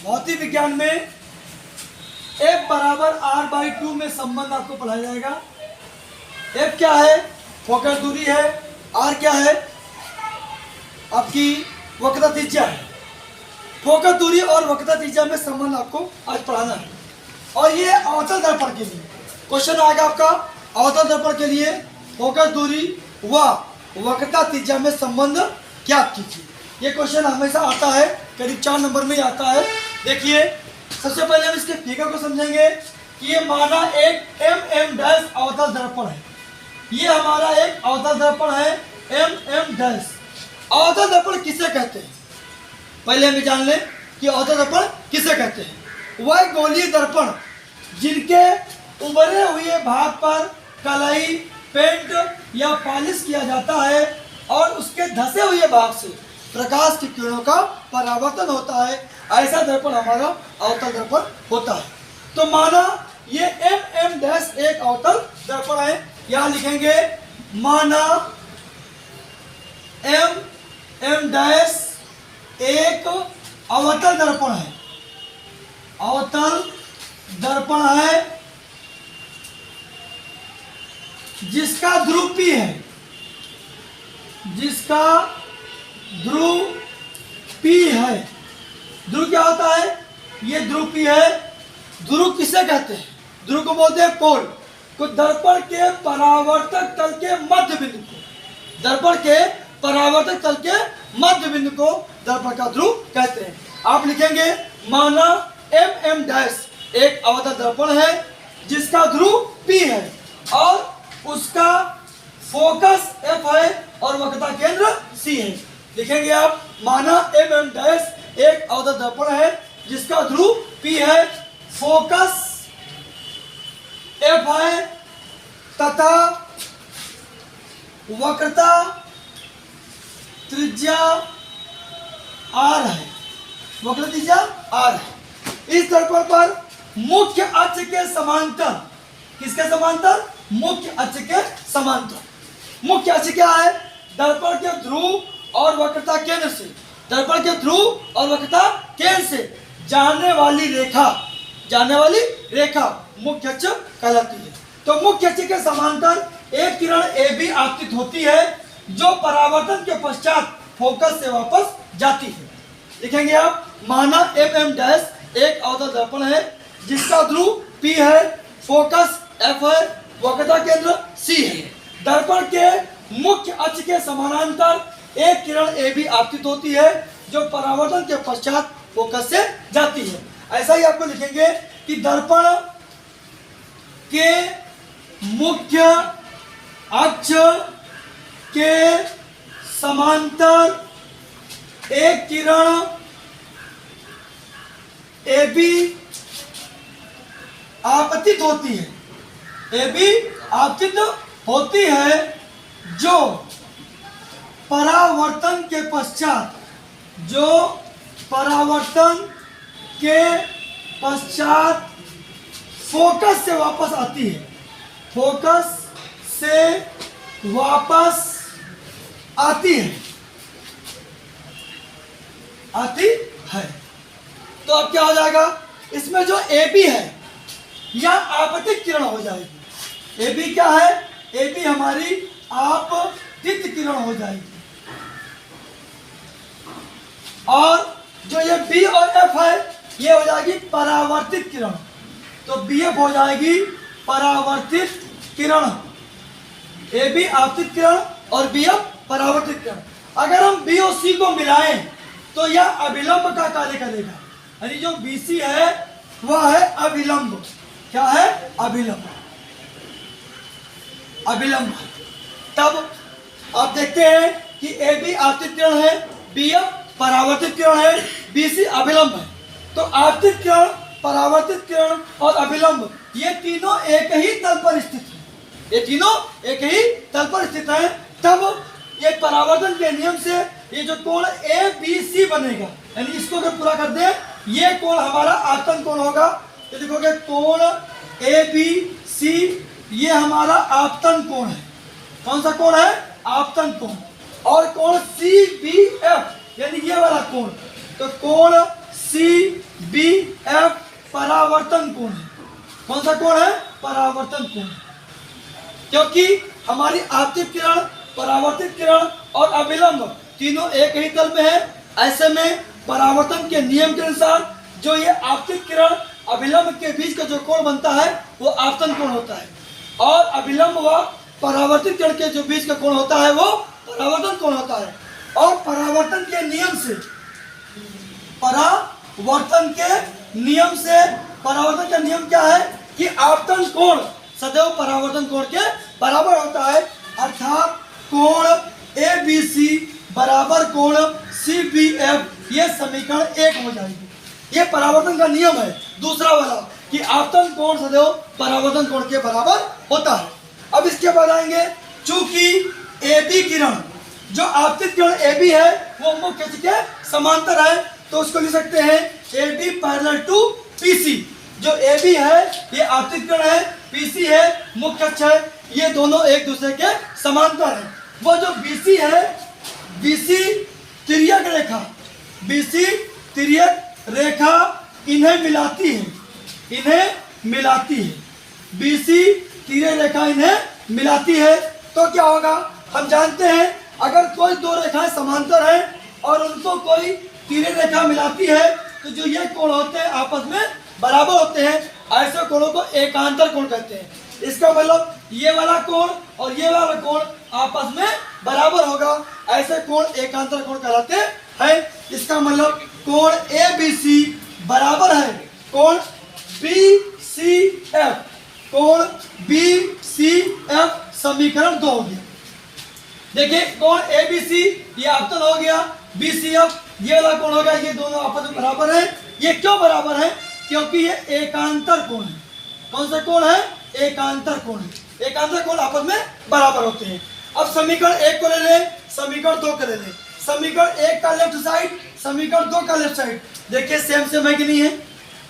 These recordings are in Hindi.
भौतिक विज्ञान में F बराबर R/2 में संबंध आपको पढ़ाया जाएगा। F क्या है? फोकस दूरी है। R क्या है? आपकी वक्रता त्रिज्या है। फोकस दूरी और वक्रता त्रिज्या में संबंध आपको आज पढ़ाना है। और ये अवतल दर्पण के लिए क्वेश्चन आएगा आपका। अवतल दर्पण के लिए फोकस दूरी व वक्रता त्रिज्या में संबंध ज्ञात कीजिए। ये क्वेश्चन हमेशा आता है, करीब 4 नंबर में ही आता है। देखिए, सबसे पहले हम इसके फिगर को समझेंगे कि ये माना एक MM' अवतल दर्पण है। ये हमारा एक अवतल दर्पण है MM'। अवतल दर्पण किसे कहते हैं? पहले हम जान लें कि अवतल दर्पण किसे कहते हैं। वह गोलीय दर्पण जिनके उभरे हुए भाग पर कलाई, पेंट या पॉलिश किया जाता है और उसके धसे हुए भाग से प्रकाश की किरणों का परावर्तन होता है, ऐसा दर्पण हमारा अवतल दर्पण होता है। तो माना ये MM' एक अवतल दर्पण है। यहां लिखेंगे माना MM' एक अवतल दर्पण है। अवतल दर्पण है जिसका ध्रुव P है। जिसका ध्रुव P है। ध्रुव क्या होता है? ये ध्रुव P है। ध्रुव किसे कहते हैं? ध्रुव को बोलते हैं पोल। तो दर्पण के परावर्तक तल के मध्य बिंदु को, दर्पण के परावर्तक तल के मध्य बिंदु को दर्पण का ध्रुव कहते हैं। आप लिखेंगे माना MM' एक अवतल दर्पण है जिसका ध्रुव P है और उसका फोकस F है और वक्रता केंद्र C है। लिखेंगे आप माना MM' एक अवतल दर्पण है जिसका ध्रुव P है, फोकस F है तथा वक्रता त्रिज्या R है। वक्रता त्रिज्या R है। इस दर्पण पर मुख्य अक्ष के समांतर, किसके समांतर? मुख्य अक्ष के समांतर। मुख्य अक्ष क्या है? दर्पण के ध्रुव और वक्रता केंद्र से, दर्पण के ध्रुव और वक्रता केंद्र से जाने वाली रेखा मुख्य अक्ष कहलाती है। तो मुख्य अक्ष के समांतर एक किरण AB आपतित होती है जो परावर्तन के पश्चात फोकस से वापस जाती है। लिखेंगे आप माना MM' एक अवतल दर्पण है जिसका ध्रुव P है, फोकस F है, वक्रता केंद्र C है। दर्पण के मुख्य अक्ष के समानांतर एक किरण AB आपतित होती है जो परावर्तन के पश्चात फोकस से जाती है। ऐसा ही आपको लिखेंगे कि दर्पण के मुख्य अक्ष के समांतर एक किरण AB आपतित होती है। AB आपतित होती है जो परावर्तन के पश्चात, फोकस से वापस आती है। फोकस से वापस आती है। तो अब क्या हो जाएगा? इसमें जो AB है यह आपतित किरण हो जाएगी। AB क्या है? AB हमारी आपतित किरण हो जाएगी। और जो ये B और F है ये हो जाएगी परावर्तित किरण। तो BF हो जाएगी परावर्तित किरण। AB आपतित किरण और BF परावर्तित किरण। अगर हम B और C को मिलाएं तो यह अभिलंब का कार्य करेगा। यानी जो BC है वह है अभिलंब। क्या है? अभिलंब। तब आप देखते हैं कि AB आपतित किरण है, BF परावर्तित किरण है, BC अभिलंब है। तो आपतित किरण, परावर्तित किरण और अभिलंब ये तीनों एक ही तल पर स्थित हैं। तब ये परावर्तन के नियम से ये जो कोण ABC बनेगा, यानी इसको अगर पूरा कर दें ये कोण हमारा आपतन कोण होगा। तो देखोगे कोण ABC ये हमारा आपतन कोण है। कौन सा कोण है? आपतन कोण। और कोण CBF यानी ये वाला कोण, तो कोण CB बी एफ परावर्तन कोण है। कौन सा कोण है? परावर्तन कोण। क्योंकि हमारी आपतित किरण, परावर्तित किरण और अभिलंब तीनों एक ही तल में है, ऐसे में परावर्तन के नियम के अनुसार जो ये आपतित किरण अभिलंब के बीच का जो कोण बनता है वो आपतन कोण होता है, और अभिलंब व परावर्तित किरण के जो बीच का कोण होता है वो परावर्तन कोण होता है। और परावर्तन के नियम से, परावर्तन का नियम क्या है कि आपतन कोण सदैव परावर्तन कोण के बराबर होता है, अर्थात कोण ABC बराबर कोण CBF, ये समीकरण 1 हो जाएगी। ये परावर्तन का नियम है दूसरा वाला कि आपतन कोण सदैव परावर्तन कोण के बराबर होता है। अब इसके बाद आएंगे, चूंकि AB किरण, जो आपतित किरण AB है वो मुख्य अक्ष के समांतर है, तो उसको लिख सकते हैं AB पैरेलल टू PC। जो AB है ये आपतित किरण है, PC है मुख्य अक्ष है, ये दोनों एक दूसरे के समांतर है। वो जो BC है, BC तिर्यक रेखा, BC तिर्यक रेखा इन्हें मिलाती है, BC तिर्यक रेखा इन्हें मिलाती है। तो क्या होगा, हम जानते हैं अगर कोई दो रेखाएं समांतर हैं और उनको कोई तिर्यक रेखा मिलाती है तो जो ये कोण होते हैं आपस में बराबर होते हैं, ऐसे कोणों को एकांतर कोण कहते हैं। इसका मतलब ये वाला कोण और ये वाला कोण आपस में बराबर होगा, ऐसे कोण एकांतर कोण कहलाते हैं। इसका मतलब कोण ABC बराबर है कोण BCF, कोण BCF समीकरण 2 हो गया। देखिए कोण ABC ये आपतन हो गया, BCF ये वाला कोण हो गया, ये दोनों आपस में बराबर है। ये क्यों बराबर है? क्योंकि ये एकांतर कोण है। कौन सा कोण है? एकांतर कोण है। एकांतर कोण आपस में बराबर होते हैं। अब समीकरण 1 को ले लें, समीकरण 2 को ले लें। समीकरण 1 का लेफ्ट साइड, समीकरण 2 का लेफ्ट साइड, देखिए सेम है कि नहीं है?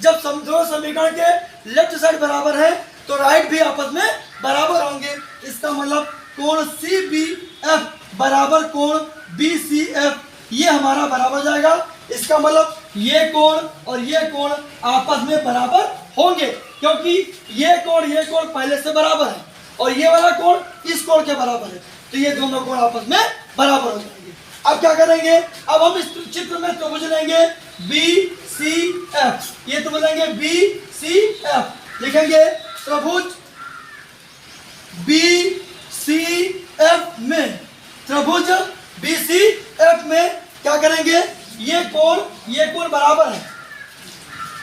जब दो समीकरण के लेफ्ट साइड बराबर है तो राइट भी आपस में बराबर होंगे। इसका मतलब कोण CBF बराबर कोण BCF, ये हमारा बराबर हो जाएगा। इसका मतलब ये कोण और ये कोण आपस में बराबर होंगे, क्योंकि ये कोण पहले से बराबर है और ये वाला कोण इस कोण के बराबर है, तो ये दोनों कोण आपस में बराबर हो जाएंगे। अब क्या करेंगे, अब हम इस चित्र में त्रिभुज लेंगे BCF, ये त्रिभुज लेंगे BCF, लिखेंगे त्रिभुज BCF में, त्रिभुज BCF में क्या करेंगे, ये कोण बराबर है,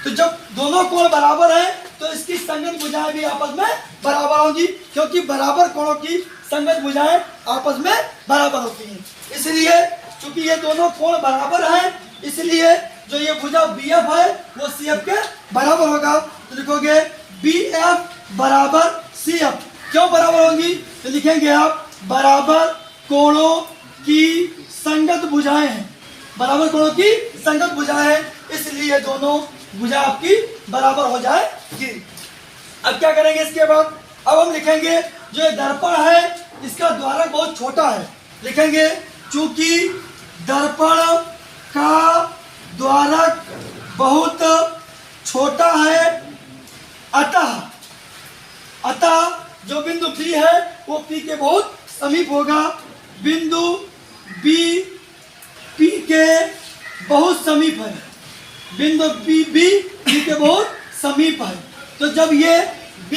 तो जब दोनों कोण बराबर है तो इसकी संगत भुजाएं भी आपस में बराबर होंगी, क्योंकि बराबर कोणों की संगत भुजाएं आपस में बराबर होती हैं। इसलिए चूंकि ये दोनों कोण बराबर हैं, इसलिए जो ये भुजा BF है वो CF के बराबर होगा। तो लिखोगे BF बराबर CF। क्यों बराबर होंगी? तो लिखेंगे आप बराबर कोणों की संगत भुजाएं हैं, बराबर कोणों की संगत भुजाएं हैं, इसलिए दोनों भुजा आपकी बराबर हो जाएगी। अब क्या करेंगे इसके बाद, अब हम लिखेंगे जो ये दर्पण है इसका द्वारक बहुत छोटा है, लिखेंगे चूंकि दर्पण का द्वारक बहुत छोटा है, अतः जो बिंदु B है वो P के बहुत समीप होगा, बिंदु B P के बहुत समीप है, बिंदु B P के बहुत समीप है। तो जब ये B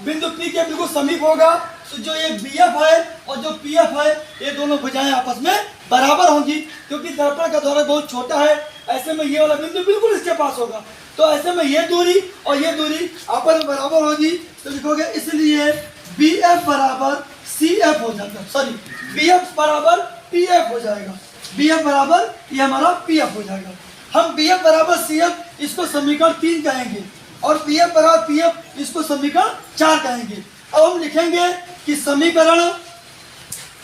बिंदु P के बिल्कुल समीप होगा तो जो ये BF है और जो PF है ये दोनों भुजाएं आपस में बराबर होंगी, क्योंकि दर्पण का द्वारक बहुत छोटा है, ऐसे में ये वाला बिंदु बिल्कुल इसके पास होगा, तो ऐसे में ये दूरी और ये दूरी आपस में बराबर होगी। तो लिखोगे इसलिए BF बराबर CF हो जाएगा, सॉरी BF बराबर PF हो जाएगा, BF बराबर ये हमारा PF हो जाएगा। हम BF बराबर CF इसको समीकरण 3 कहेंगे और PF बराबर PF इसको समीकरण 4 कहेंगे। अब हम लिखेंगे कि समीकरण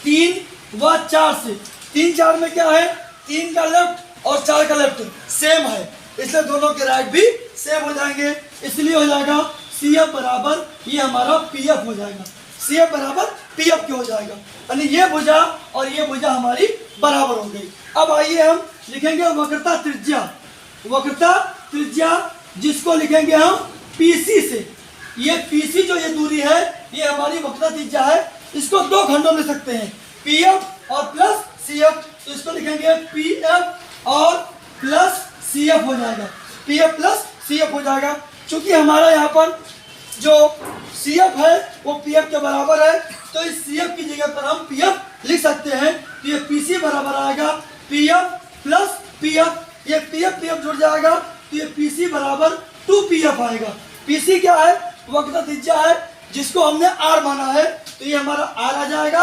3 व 4 से, 3 4 में क्या है, 3 का लेफ्ट और 4 का लेफ्ट सेम है, इसलिए दोनों के राइट भी सेम हो जाएंगे, इसलिए हो जाएगा CF बराबर ये हमारा PF हो जाएगा, CF बराबर PF के हो जाएगा, यानी ये भुजा और ये भुजा हमारी बराबर हो गई। अब आइए हम लिखेंगे वक्रता त्रिज्या, वक्रता त्रिज्या जिसको लिखेंगे हम पीसी से। ये पीसी जो ये दूरी है ये हमारी वक्रता त्रिज्या है। इसको दो खंडों में लिख सकते हैं, पीएफ और प्लस सीएफ। तो इसको लिखेंगे पीएफ और प्लस सीएफ हो जाएगा, पीएफ प्लस सीएफ हो जाएगा। क्योंकि हमारा यहाँ पर जो सीएफ है वो पीएफ के बराबर है, तो इस सीएफ की जगह पर हम पीएफ लिख सकते हैं। तो ये पीसी बराबर आएगा पीएफ प्लस पीएफ, ये पीएफ पीएफ जुड़ जाएगा तो ये पीसी बराबर 2pf आएगा। पीसी क्या है? वक्रता त्रिज्या है जिसको हमने आर माना है, तो ये हमारा आर आ जाएगा।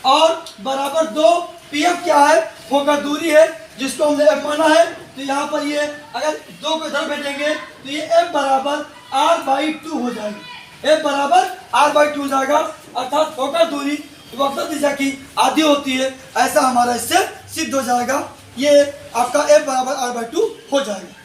और बराबर 2 पीएफ क्या है? फोकस दूरी है जिसको हमने एफ माना है। तो यहाँ पर ये अगर 2 को इधर बैठेंगे तो ये एफ बराबर r/2 हो जाएगी, एफ बराबर r/2 हो जाएगा। अर्थात फोकस दूरी वक्रता त्रिज्या की आधी होती है, ऐसा हमारा इससे सिद्ध हो जाएगा। ये आपका एफ बराबर r/2 हो जाएगा।